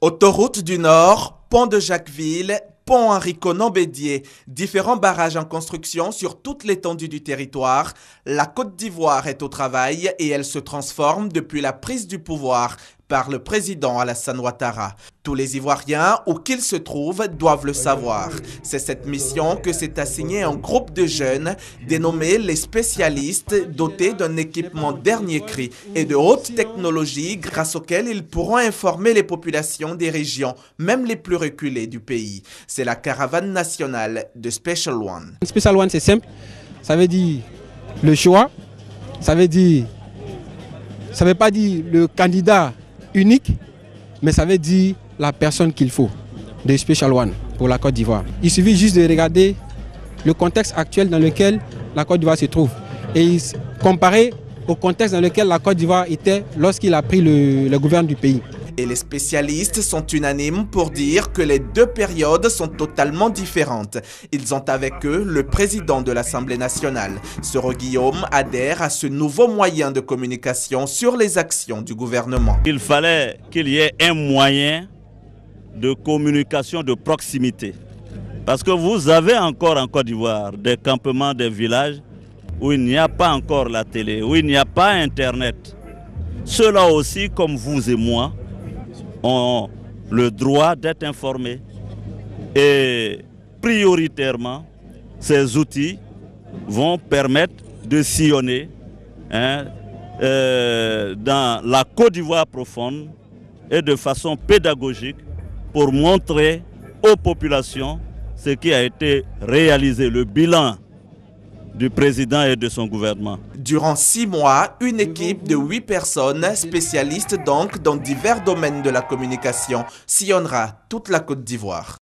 Autoroute du Nord, pont de Jacquesville, pont Henri Konan-Bédié, différents barrages en construction sur toute l'étendue du territoire. La Côte d'Ivoire est au travail et elle se transforme depuis la prise du pouvoir par le président Alassane Ouattara. Tous les Ivoiriens, où qu'ils se trouvent, doivent le savoir. C'est cette mission que s'est assignée un groupe de jeunes dénommés les spécialistes, dotés d'un équipement dernier cri et de haute technologie grâce auquel ils pourront informer les populations des régions, même les plus reculées du pays. C'est la caravane nationale de Special One. Special One, c'est simple. Ça veut dire le choix. Ça veut pas dire le candidat unique, mais ça veut dire la personne qu'il faut de Special One pour la Côte d'Ivoire. Il suffit juste de regarder le contexte actuel dans lequel la Côte d'Ivoire se trouve et comparer au contexte dans lequel la Côte d'Ivoire était lorsqu'il a pris le gouvernement du pays. Et les spécialistes sont unanimes pour dire que les deux périodes sont totalement différentes. Ils ont avec eux le président de l'Assemblée nationale. Soro Guillaume adhère à ce nouveau moyen de communication sur les actions du gouvernement. Il fallait qu'il y ait un moyen de communication de proximité. Parce que vous avez encore en Côte d'Ivoire des campements, des villages où il n'y a pas encore la télé, où il n'y a pas Internet. Ceux-là aussi, comme vous et moi, ont le droit d'être informés. Et prioritairement, ces outils vont permettre de sillonner dans la Côte d'Ivoire profonde et de façon pédagogique pour montrer aux populations ce qui a été réalisé, le bilan du président et de son gouvernement. Durant 6 mois, une équipe de 8 personnes, spécialistes donc dans divers domaines de la communication, sillonnera toute la Côte d'Ivoire.